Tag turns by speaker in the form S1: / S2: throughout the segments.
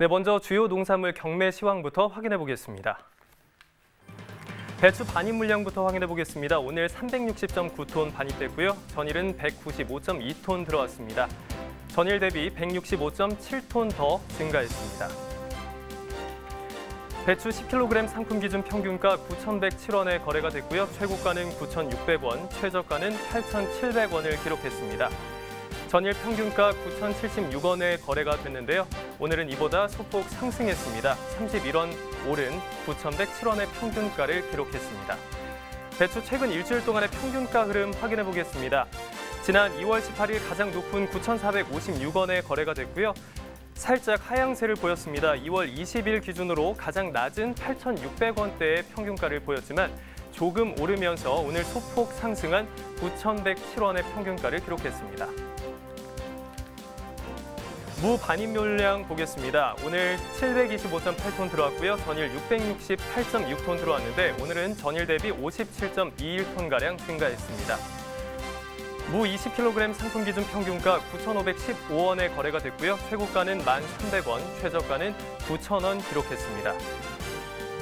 S1: 네, 먼저 주요 농산물 경매 시황부터 확인해 보겠습니다. 배추 반입 물량부터 확인해 보겠습니다. 오늘 360.9톤 반입됐고요. 전일은 195.2톤 들어왔습니다. 전일 대비 165.7톤 더 증가했습니다. 배추 10kg 상품 기준 평균가 9,107원에 거래가 됐고요. 최고가는 9,600원, 최저가는 8,700원을 기록했습니다. 전일 평균가 9,076원에 거래가 됐는데요. 오늘은 이보다 소폭 상승했습니다. 31원 오른 9,107원의 평균가를 기록했습니다. 배추 최근 일주일 동안의 평균가 흐름 확인해 보겠습니다. 지난 2월 18일 가장 높은 9,456원에 거래가 됐고요. 살짝 하향세를 보였습니다. 2월 20일 기준으로 가장 낮은 8,600원대의 평균가를 보였지만 조금 오르면서 오늘 소폭 상승한 9,107원의 평균가를 기록했습니다. 무 반입 물량 보겠습니다. 오늘 725.8톤 들어왔고요. 전일 668.6톤 들어왔는데 오늘은 전일 대비 57.21톤가량 증가했습니다. 무 20kg 상품 기준 평균가 9,515원에 거래가 됐고요. 최고가는 1,300원, 최저가는 9,000원 기록했습니다.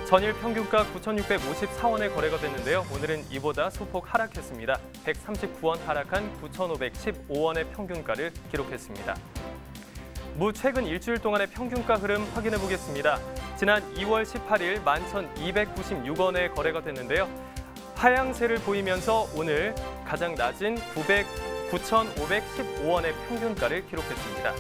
S1: 전일 평균가 9,654원에 거래가 됐는데요. 오늘은 이보다 소폭 하락했습니다. 139원 하락한 9,515원의 평균가를 기록했습니다. 무 최근 일주일 동안의 평균가 흐름 확인해 보겠습니다. 지난 2월 18일 11,296원에 거래가 됐는데요. 하향세를 보이면서 오늘 가장 낮은 9,515원의 평균가를 기록했습니다.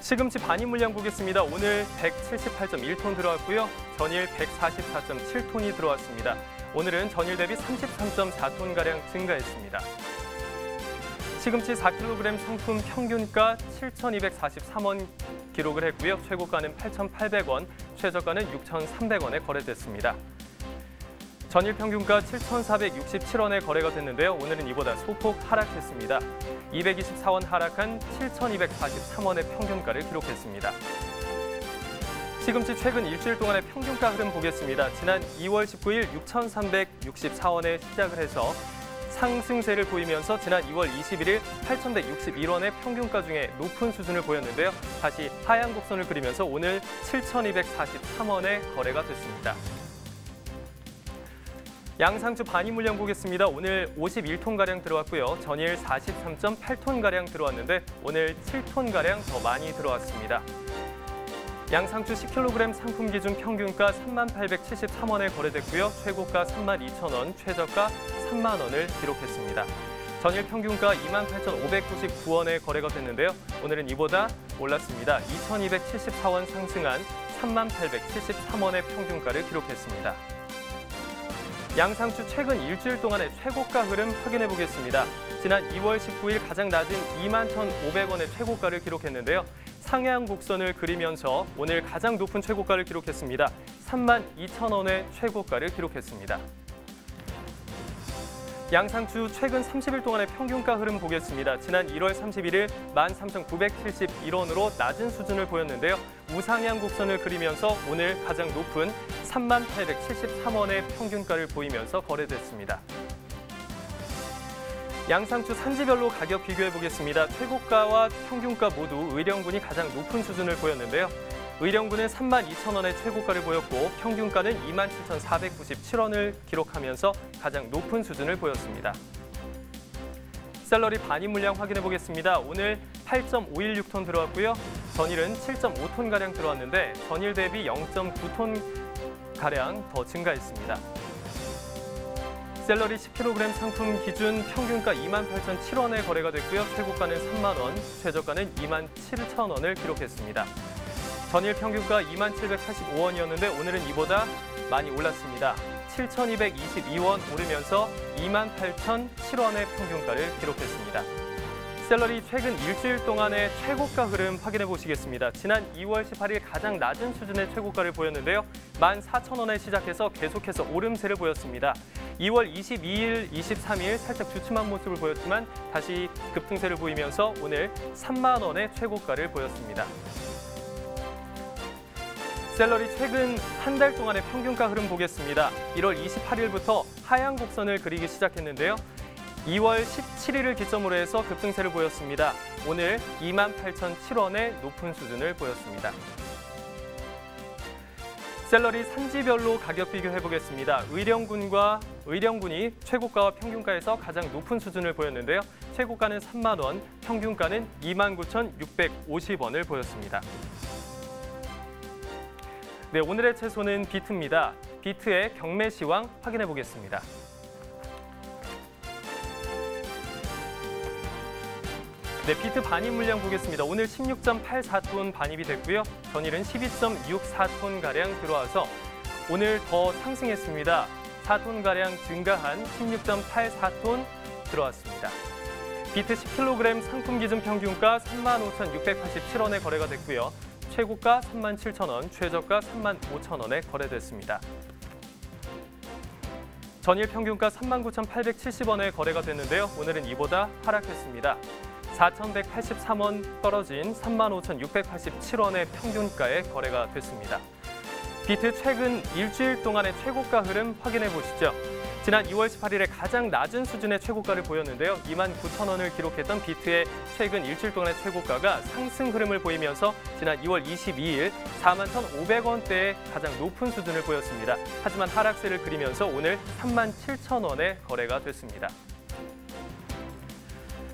S1: 시금치 반입 물량 보겠습니다. 오늘 178.1톤 들어왔고요. 전일 144.7톤이 들어왔습니다. 오늘은 전일 대비 33.4톤가량 증가했습니다. 시금치 4kg 상품 평균가 7,243원 기록을 했고요. 최고가는 8,800원, 최저가는 6,300원에 거래됐습니다. 전일 평균가 7,467원에 거래가 됐는데요. 오늘은 이보다 소폭 하락했습니다. 224원 하락한 7,243원의 평균가를 기록했습니다. 시금치 최근 일주일 동안의 평균가 흐름 보겠습니다. 지난 2월 19일 6,364원에 시작을 해서 상승세를 보이면서 지난 2월 21일 8,161원의 평균가 중에 높은 수준을 보였는데요. 다시 하향 곡선을 그리면서 오늘 7,243원에 거래가 됐습니다. 양상추 반입 물량 보겠습니다. 오늘 51톤가량 들어왔고요. 전일 43.8톤가량 들어왔는데 오늘 7톤가량 더 많이 들어왔습니다. 양상추 10kg 상품 기준 평균가 3873원에 거래됐고요. 최고가 32,000원, 최저가 3만 원을 기록했습니다. 전일 평균가 28,599원에 거래가 됐는데요. 오늘은 이보다 올랐습니다. 2,274원 상승한 3873원의 평균가를 기록했습니다. 양상추 최근 일주일 동안의 최고가 흐름 확인해 보겠습니다. 지난 2월 19일 가장 낮은 21,500원의 최고가를 기록했는데요. 상향 곡선을 그리면서 오늘 가장 높은 최고가를 기록했습니다. 32,000원의 최고가를 기록했습니다. 양상추 최근 30일 동안의 평균가 흐름 보겠습니다. 지난 1월 31일 13,971원으로 낮은 수준을 보였는데요. 우상향 곡선을 그리면서 오늘 가장 높은 3873원의 평균가를 보이면서 거래됐습니다. 양상추 산지별로 가격 비교해 보겠습니다. 최고가와 평균가 모두 의령군이 가장 높은 수준을 보였는데요. 의령군은 32,000원의 최고가를 보였고 평균가는 27,497원을 기록하면서 가장 높은 수준을 보였습니다. 샐러리 반입 물량 확인해 보겠습니다. 오늘 8.516톤 들어왔고요. 전일은 7.5톤가량 들어왔는데 전일 대비 0.9톤가량 더 증가했습니다. 샐러리 10kg 상품 기준 평균가 28,007원에 거래가 됐고요. 최고가는 3만 원, 최저가는 27,000원을 기록했습니다. 전일 평균가 2785원이었는데 오늘은 이보다 많이 올랐습니다. 7,222원 오르면서 28,007원의 평균가를 기록했습니다. 샐러리 최근 일주일 동안의 최고가 흐름 확인해 보시겠습니다. 지난 2월 18일 가장 낮은 수준의 최고가를 보였는데요. 14,000원에 시작해서 계속해서 오름세를 보였습니다. 2월 22일, 23일 살짝 주춤한 모습을 보였지만 다시 급등세를 보이면서 오늘 3만 원의 최고가를 보였습니다. 샐러리 최근 한 달 동안의 평균가 흐름 보겠습니다. 1월 28일부터 하향 곡선을 그리기 시작했는데요. 2월 17일을 기점으로 해서 급등세를 보였습니다. 오늘 28,007원의 높은 수준을 보였습니다. 샐러리 산지별로 가격 비교해보겠습니다. 의령군이 최고가와 평균가에서 가장 높은 수준을 보였는데요. 최고가는 3만 원, 평균가는 29,650원을 보였습니다. 네, 오늘의 채소는 비트입니다. 비트의 경매 시황 확인해보겠습니다. 네, 비트 반입 물량 보겠습니다. 오늘 16.84톤 반입이 됐고요. 전일은 12.64톤가량 들어와서 오늘 더 상승했습니다. 4톤가량 증가한 16.84톤 들어왔습니다. 비트 10kg 상품 기준 평균가 35,687원에 거래가 됐고요. 최고가 37,000원, 최저가 35,000원에 거래됐습니다. 전일 평균가 39,870원에 거래가 됐는데요. 오늘은 이보다 하락했습니다. 4,183원 떨어진 35,687원의 평균가에 거래가 됐습니다. 비트 최근 일주일 동안의 최고가 흐름 확인해 보시죠. 지난 2월 18일에 가장 낮은 수준의 최고가를 보였는데요. 29,000원을 기록했던 비트의 최근 일주일 동안의 최고가가 상승 흐름을 보이면서 지난 2월 22일 41,500원대의 가장 높은 수준을 보였습니다. 하지만 하락세를 그리면서 오늘 37,000원에 거래가 됐습니다.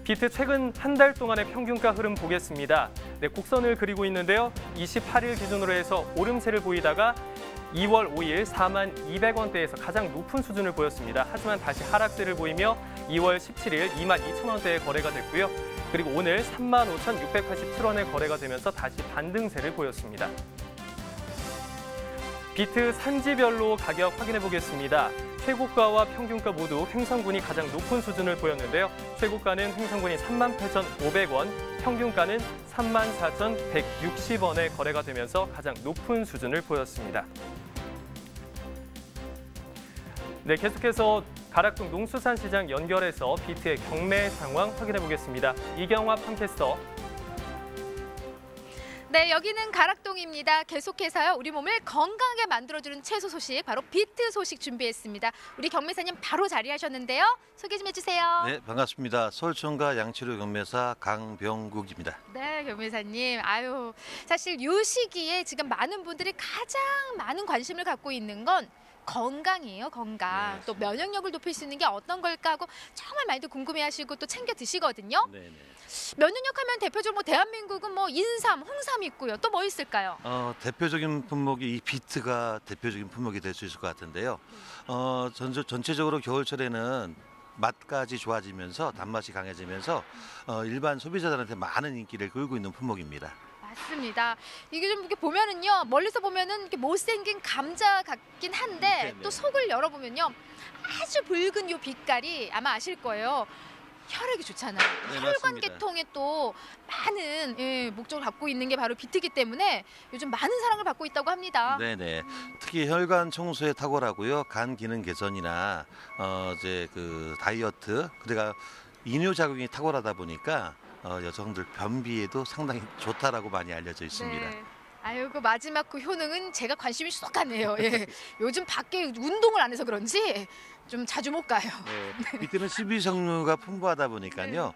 S1: 비트 최근 한 달 동안의 평균가 흐름 보겠습니다. 네, 곡선을 그리고 있는데요. 28일 기준으로 해서 오름세를 보이다가 2월 5일 42,200원대에서 가장 높은 수준을 보였습니다. 하지만 다시 하락세를 보이며 2월 17일 22,000원대에 거래가 됐고요. 그리고 오늘 35,687원에 거래가 되면서 다시 반등세를 보였습니다. 비트 산지별로 가격 확인해 보겠습니다. 최고가와 평균가 모두 횡성군이 가장 높은 수준을 보였는데요. 최고가는 횡성군이 38,500원, 평균가는 34,160원에 거래가 되면서 가장 높은 수준을 보였습니다. 네, 계속해서 가락동 농수산시장 연결해서 비트의 경매 상황 확인해 보겠습니다. 이경화 팜캐스터.
S2: 네, 여기는 가락동입니다. 계속해서요, 우리 몸을 건강하게 만들어주는 채소 소식, 바로 비트 소식 준비했습니다. 우리 경매사님 바로 자리하셨는데요. 소개 좀 해주세요.
S3: 네, 반갑습니다. 서울청가 양치료 경매사 강병국입니다.
S2: 네, 경매사님. 아유, 사실 이 시기에 지금 많은 분들이 가장 많은 관심을 갖고 있는 건 건강이에요, 건강.
S3: 네,
S2: 또 면역력을 높일 수 있는 게 어떤 걸까 하고 정말 많이들 궁금해하시고 또 챙겨 드시거든요.
S3: 네.
S2: 면역력 하면 대표적으로 뭐 대한민국은 뭐 인삼, 홍삼 있고요. 또 뭐 있을까요?
S3: 대표적인 품목이 이 비트가 대표적인 품목이 될 수 있을 것 같은데요. 전체적으로 겨울철에는 맛까지 좋아지면서 단맛이 강해지면서 일반 소비자들한테 많은 인기를 끌고 있는 품목입니다.
S2: 맞습니다. 이게 좀 이렇게 보면은요, 멀리서 보면은 이렇게 못생긴 감자 같긴 한데
S3: 네네.
S2: 또 속을 열어보면요, 아주 붉은 요 빛깔이 아마 아실 거예요. 혈액이 좋잖아요.
S3: 네,
S2: 혈관
S3: 맞습니다.
S2: 계통에 또 많은 목적을 갖고 있는 게 바로 비트이기 때문에 요즘 많은 사랑을 받고 있다고 합니다.
S3: 네네. 특히 혈관 청소에 탁월하고요. 간 기능 개선이나 이제 그 다이어트, 그러니까 이뇨 작용이 탁월하다 보니까 여성들 변비에도 상당히 좋다라고 많이 알려져 있습니다.
S2: 네. 아유, 그 마지막 그 효능은 제가 관심이 쏙하네요. 예. 요즘 밖에 운동을 안 해서 그런지 좀 자주 못 가요.
S3: 네. 비트는 식이섬유가 풍부하다 보니까요.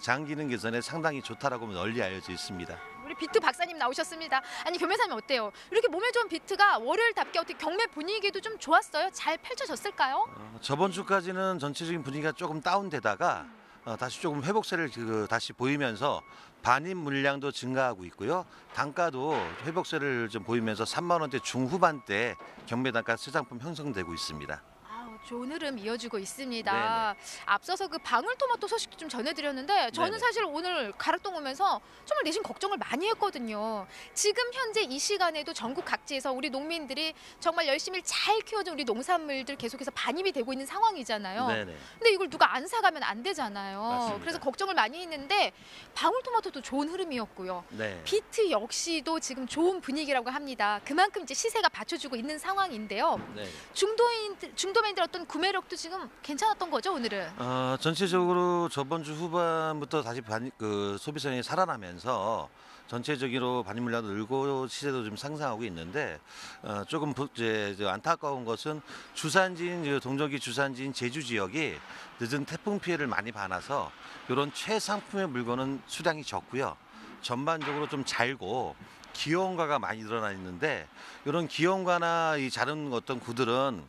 S3: 장 기능 개선에 상당히 좋다라고 널리 알려져 있습니다.
S2: 우리 비트 박사님 나오셨습니다. 아니, 경매사님 어때요? 이렇게 몸에 좋은 비트가 월요일답게 어떻게 경매 분위기도 좀 좋았어요? 잘 펼쳐졌을까요?
S3: 저번 주까지는 전체적인 분위기가 조금 다운되다가 다시 조금 회복세를 다시 보이면서 반입 물량도 증가하고 있고요. 단가도 회복세를 좀 보이면서 3만 원대 중후반대 경매 단가 시장품 형성되고 있습니다.
S2: 좋은 흐름 이어지고 있습니다.
S3: 네네.
S2: 앞서서 그 방울토마토 소식도 좀 전해드렸는데 저는
S3: 네네.
S2: 사실 오늘 가락동 오면서 정말 내심 걱정을 많이 했거든요. 지금 현재 이 시간에도 전국 각지에서 우리 농민들이 정말 열심히 잘 키워준 우리 농산물들 계속해서 반입이 되고 있는 상황이잖아요.
S3: 네네.
S2: 근데 이걸 누가 안 사가면 안 되잖아요.
S3: 맞습니다.
S2: 그래서 걱정을 많이 했는데 방울토마토도 좋은 흐름이었고요.
S3: 네.
S2: 비트 역시도 지금 좋은 분위기라고 합니다. 그만큼 이제 시세가 받쳐주고 있는 상황인데요.
S3: 네.
S2: 중도민들 어떤 구매력도 지금 괜찮았던 거죠, 오늘은?
S3: 전체적으로 저번 주 후반부터 다시 소비성이 살아나면서 전체적으로 반입 물량도 늘고 시세도 좀 상승하고 있는데 조금 이제 안타까운 것은 주산지인 동절기 주산지인 제주 지역이 늦은 태풍 피해를 많이 받아서 이런 최상품의 물건은 수량이 적고요. 전반적으로 좀 잘고 기형가가 많이 늘어나 있는데 이런 기형가나 이 다른 어떤 구들은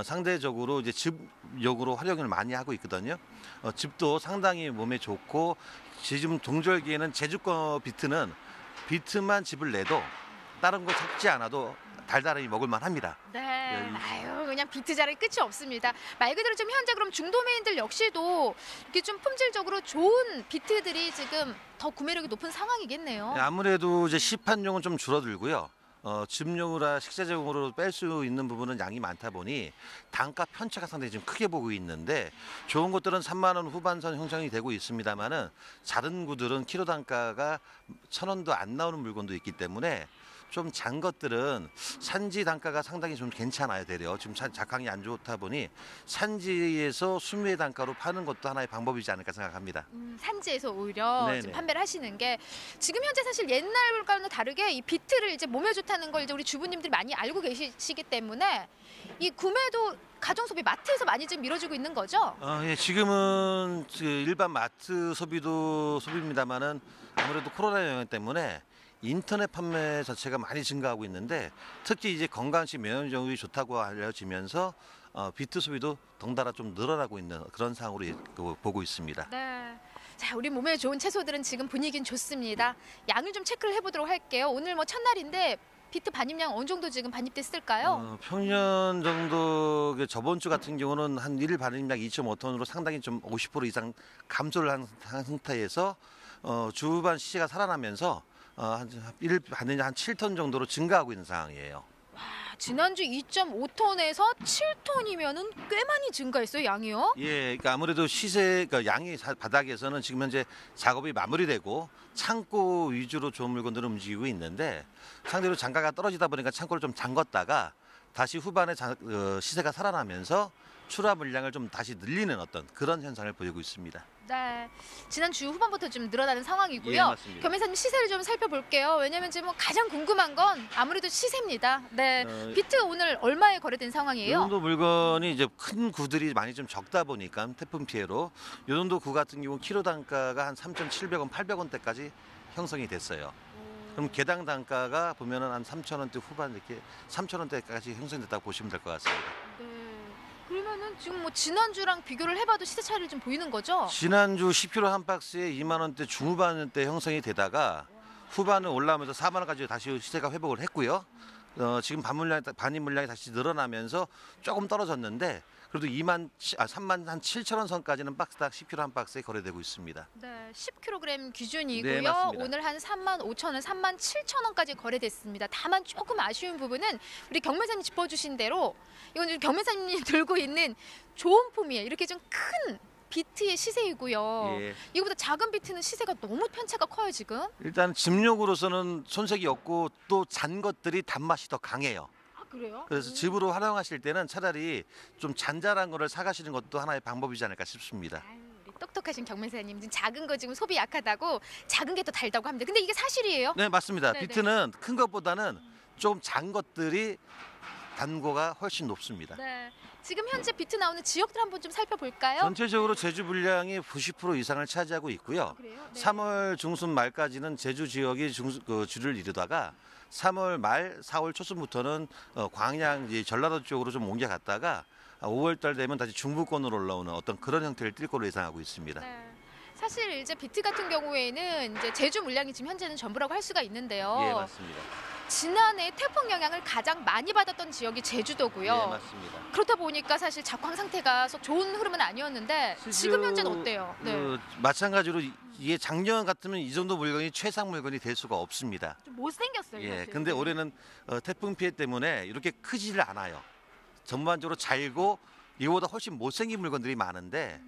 S3: 상대적으로 이제 즙용으로 활용을 많이 하고 있거든요. 즙도 상당히 몸에 좋고 지금 동절기에는 제주 거 비트는 비트만 즙을 내도 다른 거 섞지 않아도 달달하게 먹을만 합니다.
S2: 네. 아유, 그냥 비트 자랑이 끝이 없습니다. 말 그대로 지금 현재 그럼 중도메인들 역시도 이렇게 좀 품질적으로 좋은 비트들이 지금 더 구매력이 높은 상황이겠네요.
S3: 아무래도 이제 시판용은 좀 줄어들고요. 즙용이라 식재용으로 뺄 수 있는 부분은 양이 많다 보니 단가 편차가 상당히 좀 크게 보고 있는데 좋은 것들은 3만 원 후반선 형성이 되고 있습니다만은 작은 구들은 키로 단가가 1,000원도 안 나오는 물건도 있기 때문에 좀 잔 것들은 산지 단가가 상당히 좀 괜찮아요. 되려 지금 작황이 안 좋다 보니 산지에서 수미의 단가로 파는 것도 하나의 방법이지 않을까 생각합니다.
S2: 산지에서 오히려
S3: 네네.
S2: 지금 판매를 하시는 게 지금 현재 사실 옛날과는 다르게 이 비트를 이제 몸에 좋다는 걸 이제 우리 주부님들이 많이 알고 계시기 때문에 이 구매도 가정 소비 마트에서 많이 지금 이루어지고 있는 거죠?
S3: 예, 지금은 일반 마트 소비도 소비입니다만은 아무래도 코로나 영향 때문에 인터넷 판매 자체가 많이 증가하고 있는데 특히 이제 건강식 면역력이 좋다고 알려지면서 비트 소비도 덩달아 좀 늘어나고 있는 그런 상황으로 보고 있습니다.
S2: 네. 자, 우리 몸에 좋은 채소들은 지금 분위기는 좋습니다. 양을 좀 체크를 해보도록 할게요. 오늘 뭐 첫날인데 비트 반입량 어느 정도 지금 반입됐을까요?
S3: 평년 정도 저번 주 같은 경우는 한 1일 반입량 2.5톤으로 상당히 좀 50% 이상 감소를 한 상태에서 주반 시세가 살아나면서 한 1일 반입 한 7톤 정도로 증가하고 있는 상황이에요.
S2: 지난주 2.5톤에서 7톤이면은 꽤 많이 증가했어요, 양이요?
S3: 예, 그러니까 아무래도 시세, 그러니까 양이 바닥에서는 지금 현재 작업이 마무리되고 창고 위주로 좋은 물건들을 움직이고 있는데 상대로 장가가 떨어지다 보니까 창고를 좀 잠궜다가 다시 후반에 시세가 살아나면서 출하 물량을 좀 다시 늘리는 어떤 그런 현상을 보이고 있습니다.
S2: 네, 지난 주 후반부터 좀 늘어나는 상황이고요.
S3: 예, 맞습니다.
S2: 겸해사님 시세를 좀 살펴볼게요. 왜냐하면 지금 뭐 가장 궁금한 건 아무래도 시세입니다. 네, 비트 오늘 얼마에 거래된
S3: 이
S2: 상황이에요?
S3: 정도 물건이 이제 큰 구들이 많이 좀 적다 보니까 태풍 피해로 이 정도 구 같은 경우 키로 단가가 한 3,700원, 800원대까지 형성이 됐어요. 그럼 개당 단가가 보면은 한 3,000원대 후반 이렇게 3,000원대까지 형성됐다고 보시면 될 것 같습니다.
S2: 네. 그러면은 지금 뭐 지난주랑 비교를 해봐도 시세 차이를 좀 보이는 거죠?
S3: 지난주 10kg 한 박스에 2만 원대 중후반대 형성이 되다가 후반은 올라오면서 4만 원까지 다시 시세가 회복을 했고요. 지금 반입 물량이 다시 늘어나면서 조금 떨어졌는데 그래도 3만 한 7천 원 선까지는 박스당 10kg 한 박스에 거래되고 있습니다.
S2: 네, 10kg 기준이고요.
S3: 네, 맞습니다.
S2: 오늘 한 3만 5천 원, 3만 7천 원까지 거래됐습니다. 다만 조금 아쉬운 부분은 우리 경매사님 짚어주신 대로 이건 지금 경매사님이 들고 있는 좋은 폼이에요. 이렇게 좀 큰 비트의 시세이고요.
S3: 예.
S2: 이거보다 작은 비트는 시세가 너무 편차가 커요 지금.
S3: 일단 즙용으로서는 손색이 없고 또 잔 것들이 단맛이 더 강해요.
S2: 아 그래요?
S3: 그래서 즙으로 활용하실 때는 차라리 좀 잔잔한 거를 사가시는 것도 하나의 방법이지 않을까 싶습니다.
S2: 아유, 우리 똑똑하신 경매사님 지금 작은 거 지금 소비 약하다고 작은 게 더 달다고 합니다. 근데 이게 사실이에요?
S3: 네, 맞습니다.
S2: 네네.
S3: 비트는 큰 것보다는 좀 잔 것들이 단고가 훨씬 높습니다.
S2: 네. 지금 현재 비트 나오는 지역들 한번 좀 살펴볼까요?
S3: 전체적으로 제주 물량이 90% 이상을 차지하고 있고요.
S2: 그래요? 네.
S3: 3월 중순 말까지는 제주 지역이 주를 이루다가 3월 말, 4월 초순부터는 광양, 전라도 쪽으로 좀 옮겨갔다가 5월 달 되면 다시 중부권으로 올라오는 어떤 그런 형태를 띌 걸로 예상하고 있습니다.
S2: 네. 사실 이제 비트 같은 경우에는 이제 제주 물량이 지금 현재는 전부라고 할 수가 있는데요.
S3: 예, 맞습니다.
S2: 지난해 태풍 영향을 가장 많이 받았던 지역이 제주도고요.
S3: 예, 맞습니다.
S2: 그렇다 보니까 사실 작황 상태가 썩 좋은 흐름은 아니었는데 지금 현재는 어때요? 네.
S3: 마찬가지로 이게 작년 같으면 이 정도 물건이 최상 물건이 될 수가 없습니다.
S2: 좀 못생겼어요.
S3: 예,
S2: 사실.
S3: 근데 올해는 태풍 피해 때문에 이렇게 크지를 않아요. 전반적으로 잘고 이거보다 훨씬 못생긴 물건들이 많은데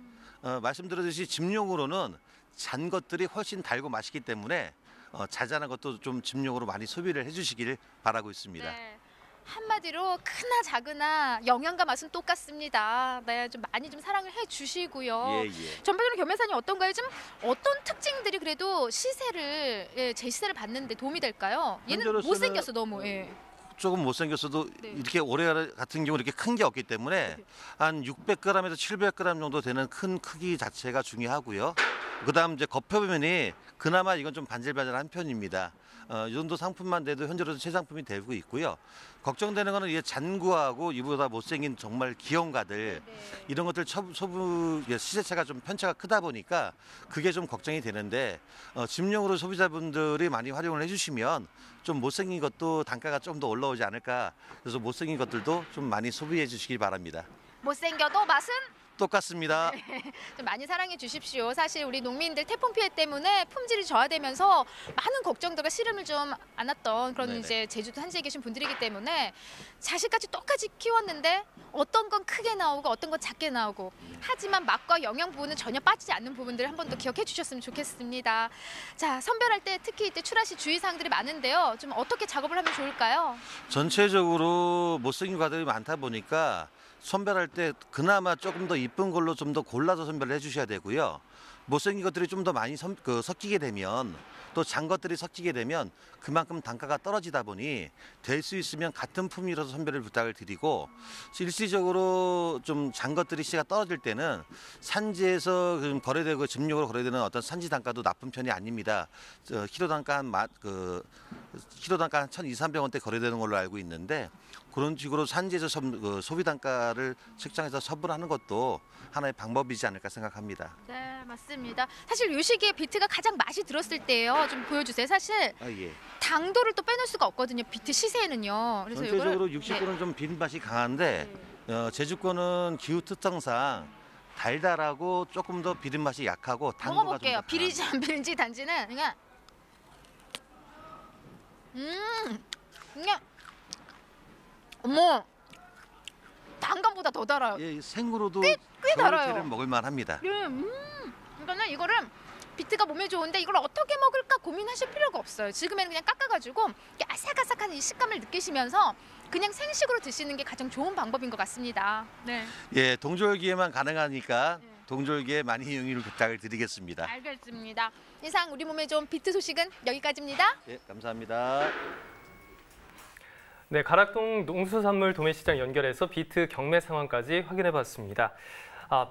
S3: 말씀드렸듯이 즙용으로는 잔 것들이 훨씬 달고 맛있기 때문에 자잘한 것도 좀 즙용으로 많이 소비를 해주시길 바라고 있습니다.
S2: 네. 한마디로 크나 작으나 영양과 맛은 똑같습니다. 네, 좀 많이 좀 사랑을 해주시고요.
S3: 예.
S2: 전반적으로 겸해사님 어떤가요? 좀 어떤 특징들이 그래도 제 시세를 받는데 도움이 될까요? 얘는
S3: 현재로서는
S2: 못생겼어 너무. 예.
S3: 조금 못생겼어도
S2: 네.
S3: 이렇게 올해 같은 경우 이렇게 큰 게 없기 때문에 한 600g에서 700g 정도 되는 큰 크기 자체가 중요하고요. 그다음 이제 겉표면이 그나마 이건 좀 반질반질한 편입니다. 이 정도 상품만 돼도 현재로서 최상품이 되고 있고요. 걱정되는 거는 이게 잔구하고 이보다 못생긴 정말 귀여운가들 이런 것들 소부 시세차가 좀 편차가 크다 보니까 그게 좀 걱정이 되는데 집용으로 소비자분들이 많이 활용을 해주시면 좀 못생긴 것도 단가가 좀 더 올라오지 않을까. 그래서 못생긴 것들도 좀 많이 소비해 주시기 바랍니다.
S2: 못생겨도 맛은
S3: 똑같습니다.
S2: 좀 많이 사랑해 주십시오. 사실 우리 농민들 태풍 피해 때문에 품질이 저하되면서 많은 걱정들과 시름을 좀 안았던 그런
S3: 네네.
S2: 이제 제주도 한지에 계신 분들이기 때문에 자식까지 똑같이 키웠는데 어떤 건 크게 나오고 어떤 건 작게 나오고 하지만 맛과 영양 부분은 전혀 빠지지 않는 부분들을 한 번 더 기억해 주셨으면 좋겠습니다. 자, 선별할 때 특히 이때 출하 시 주의사항들이 많은데요. 좀 어떻게 작업을 하면 좋을까요?
S3: 전체적으로 못생긴 과들이 많다 보니까 선별할 때 그나마 조금 더 이쁜 걸로 좀 더 골라서 선별을 해주셔야 되고요. 못생긴 것들이 좀 더 많이 섞이게 되면 또 장 것들이 섞이게 되면 그만큼 단가가 떨어지다 보니 될 수 있으면 같은 품위로서 선별을 부탁을 드리고 일시적으로 좀 장 것들이 시세가 떨어질 때는 산지에서 거래되고 집용으로 거래되는 어떤 산지 단가도 나쁜 편이 아닙니다. 키로 단가 키로 단가 한 1,200~300원대 거래되는 걸로 알고 있는데 그런 식으로 산지에서 소비 단가를 책정해서 처분하는 것도 하나의 방법이지 않을까 생각합니다.
S2: 네, 맞습니다. 사실 이 시기에 비트가 가장 맛이 들었을 때예요. 좀 보여주세요. 사실
S3: 예.
S2: 당도를 또 빼놓을 수가 없거든요. 비트 시세는요. 그래서
S3: 전체적으로
S2: 이거를
S3: 60권은 좀 비린 맛이 강한데 제주권은 기후 특성상 달달하고 조금 더 비린 맛이 약하고 당도가
S2: 먹어볼게요.
S3: 좀더
S2: 비리지 안 비린지 단지는 그냥 그냥 어머 단감보다 더 달아요.
S3: 예, 생으로도
S2: 꽤 달아요.
S3: 겨울채를 먹을 만합니다.
S2: 이거는 이거를 비트가 몸에 좋은데 이걸 어떻게 먹을까 고민하실 필요가 없어요. 지금에는 그냥 깎아가지고 이렇게 아삭아삭한 이 식감을 느끼시면서 그냥 생식으로 드시는 게 가장 좋은 방법인 것 같습니다. 네.
S3: 예, 동절기에만 가능하니까
S2: 네.
S3: 동절기에 많이 이용을 부탁을 드리겠습니다.
S2: 알겠습니다. 이상 우리 몸에 좋은 비트 소식은 여기까지입니다.
S3: 예, 감사합니다.
S1: 네, 가락동 농수산물 도매시장 연결해서 비트 경매 상황까지 확인해봤습니다.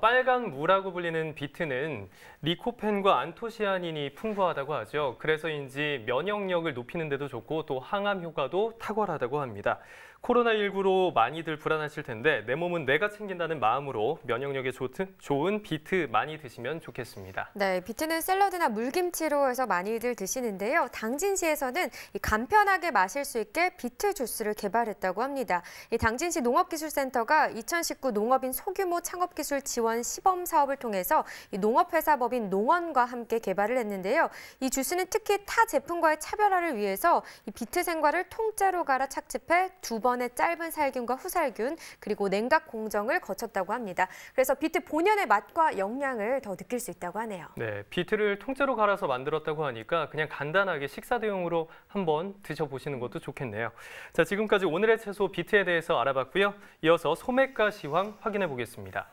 S1: 빨간 무라고 불리는 비트는 리코펜과 안토시아닌이 풍부하다고 하죠. 그래서인지 면역력을 높이는 데도 좋고 또 항암 효과도 탁월하다고 합니다. 코로나19로 많이들 불안하실 텐데 내 몸은 내가 챙긴다는 마음으로 면역력에 좋은 비트 많이 드시면 좋겠습니다.
S4: 네, 비트는 샐러드나 물김치로 해서 많이들 드시는데요. 당진시에서는 간편하게 마실 수 있게 비트 주스를 개발했다고 합니다. 당진시 농업기술센터가 2019 농업인 소규모 창업기술 지원 시범 사업을 통해서 농업회사법인 농원과 함께 개발을 했는데요. 이 주스는 특히 타 제품과의 차별화를 위해서 비트 생과를 통째로 갈아 착즙해 2번의 짧은 살균과 후살균 그리고 냉각 공정을 거쳤다고 합니다. 그래서 비트 본연의 맛과 영양을 더 느낄 수 있다고 하네요.
S1: 네, 비트를 통째로 갈아서 만들었다고 하니까 그냥 간단하게 식사 대용으로 한번 드셔보시는 것도 좋겠네요. 자, 지금까지 오늘의 채소 비트에 대해서 알아봤고요. 이어서 소매가 시황 확인해 보겠습니다.